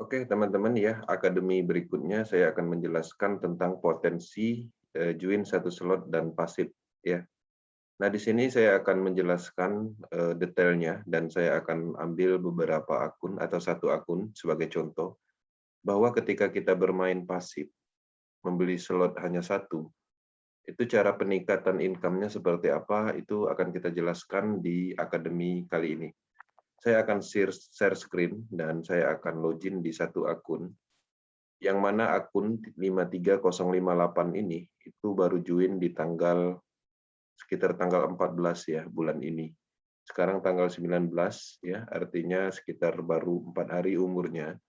Oke, teman-teman ya, akademi berikutnya saya akan menjelaskan tentang potensi join satu slot dan pasif ya. Nah, di sini saya akan menjelaskan detailnya dan saya akan ambil beberapa akun atau satu akun sebagai contoh bahwa ketika kita bermain pasif, membeli slot hanya satu, itu cara peningkatan income-nya seperti apa itu akan kita jelaskan di akademi kali ini. Saya akan share screen dan saya akan login di satu akun yang mana akun 53058 ini itu baru join di sekitar tanggal 14 ya bulan ini. Sekarang tanggal 19 ya, artinya sekitar baru 4 hari umurnya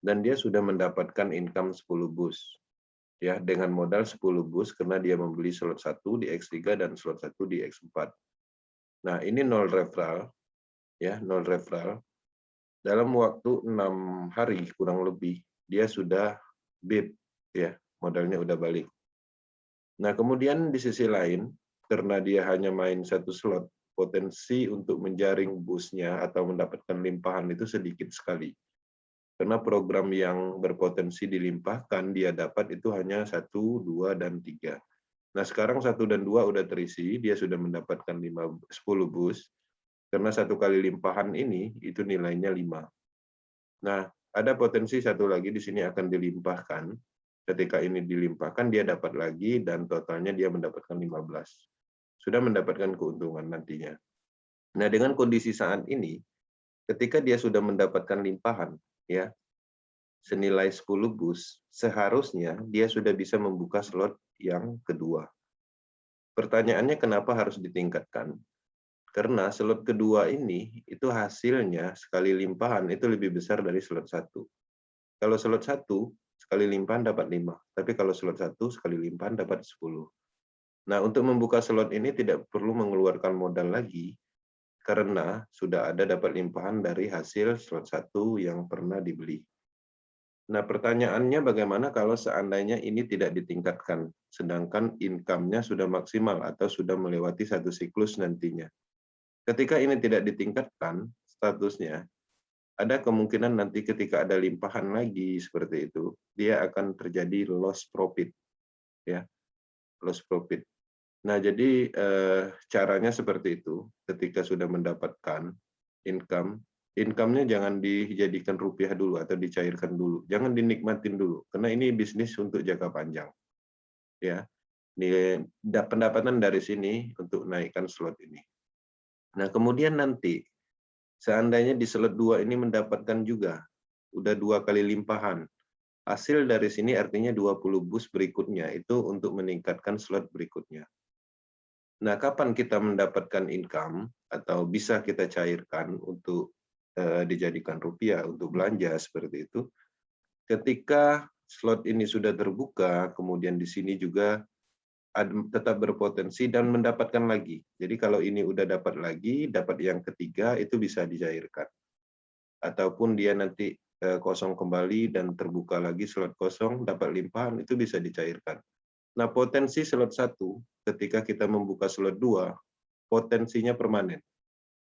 dan dia sudah mendapatkan income 10 bus ya dengan modal 10 bus karena dia membeli slot 1 di X3 dan slot 1 di X4. Nah, ini nol referral ya, nol referral. Dalam waktu 6 hari kurang lebih dia sudah bid ya, modalnya udah balik. Nah, kemudian di sisi lain, karena dia hanya main satu slot, potensi untuk menjaring busnya atau mendapatkan limpahan itu sedikit sekali. Karena program yang berpotensi dilimpahkan, dia dapat itu hanya 1, 2, dan 3. Nah, sekarang 1 dan 2 udah terisi, dia sudah mendapatkan 10 bus, karena satu kali limpahan ini, itu nilainya 5. Nah, ada potensi satu lagi di sini akan dilimpahkan. Ketika ini dilimpahkan, dia dapat lagi dan totalnya dia mendapatkan 15. Sudah mendapatkan keuntungan nantinya. Nah, dengan kondisi saat ini, ketika dia sudah mendapatkan limpahan, ya senilai 10 bus, seharusnya dia sudah bisa membuka slot yang kedua. Pertanyaannya kenapa harus ditingkatkan? Karena slot kedua ini, itu hasilnya sekali limpahan itu lebih besar dari slot satu. Kalau slot 1, sekali limpahan dapat 5, tapi kalau slot 1, sekali limpahan dapat 10. Nah, untuk membuka slot ini tidak perlu mengeluarkan modal lagi, karena sudah ada dapat limpahan dari hasil slot 1 yang pernah dibeli. Nah, pertanyaannya bagaimana kalau seandainya ini tidak ditingkatkan, sedangkan income-nya sudah maksimal atau sudah melewati satu siklus nantinya. Ketika ini tidak ditingkatkan statusnya, ada kemungkinan nanti ketika ada limpahan lagi seperti itu, dia akan terjadi loss profit, ya, loss profit. Nah, jadi caranya seperti itu. Ketika sudah mendapatkan income, income-nya jangan dijadikan rupiah dulu atau dicairkan dulu, jangan dinikmatin dulu, karena ini bisnis untuk jangka panjang, ya. Pendapatan dari sini untuk naikkan slot ini. Nah, kemudian nanti seandainya di slot 2 ini mendapatkan juga, udah 2 kali limpahan. Hasil dari sini artinya 20 bus berikutnya itu untuk meningkatkan slot berikutnya. Nah, kapan kita mendapatkan income atau bisa kita cairkan untuk dijadikan rupiah untuk belanja seperti itu, ketika slot ini sudah terbuka, kemudian di sini juga tetap berpotensi dan mendapatkan lagi. Jadi kalau ini udah dapat lagi, dapat yang ketiga itu bisa dicairkan. Ataupun dia nanti kosong kembali dan terbuka lagi slot kosong, dapat limpahan, itu bisa dicairkan. Nah, potensi slot 1 ketika kita membuka slot 2, potensinya permanen.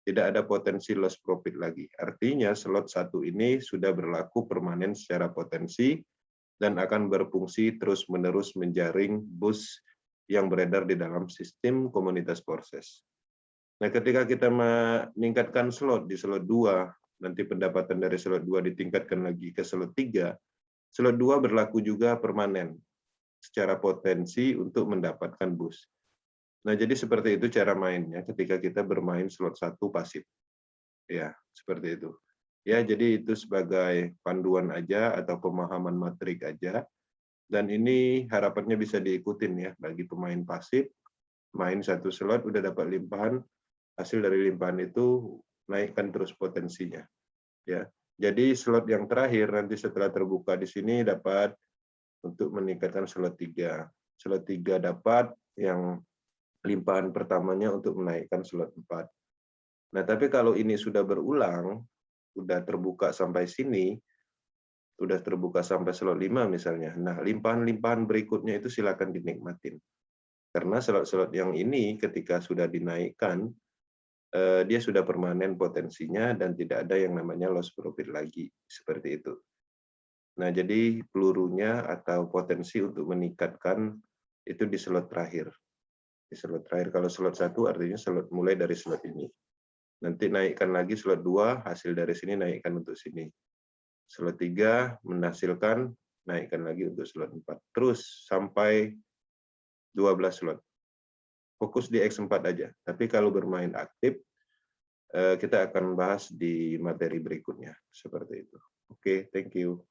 Tidak ada potensi loss profit lagi. Artinya slot 1 ini sudah berlaku permanen secara potensi dan akan berfungsi terus-menerus menjaring bus yang beredar di dalam sistem komunitas Porses. Nah, ketika kita meningkatkan slot di slot 2, nanti pendapatan dari slot 2 ditingkatkan lagi ke slot 3, slot 2 berlaku juga permanen secara potensi untuk mendapatkan bus. Nah, jadi seperti itu cara mainnya ketika kita bermain slot 1 pasif. Ya, seperti itu. Ya, jadi itu sebagai panduan aja atau pemahaman matrik aja. Dan ini harapannya bisa diikutin ya bagi pemain pasif, main satu slot udah dapat limpahan, hasil dari limpahan itu naikkan terus potensinya. Ya. Jadi slot yang terakhir nanti setelah terbuka di sini dapat untuk meningkatkan slot 3. Slot 3 dapat yang limpahan pertamanya untuk menaikkan slot 4. Nah, tapi kalau ini sudah berulang, sudah terbuka sampai sini, sudah terbuka sampai slot 5 misalnya. Nah, limpahan-limpahan berikutnya itu silakan dinikmatin. Karena slot-slot yang ini ketika sudah dinaikkan, dia sudah permanen potensinya dan tidak ada yang namanya loss profit lagi. Seperti itu. Nah, jadi pelurunya atau potensi untuk meningkatkan itu di slot terakhir. Di slot terakhir, kalau slot 1 artinya slot mulai dari slot ini. Nanti naikkan lagi slot 2, hasil dari sini naikkan untuk sini. Slot 3 menghasilkan, naikkan lagi untuk slot 4. Terus sampai 12 slot. Fokus di X4 aja. Tapi kalau bermain aktif, kita akan bahas di materi berikutnya. Seperti itu. Oke, thank you.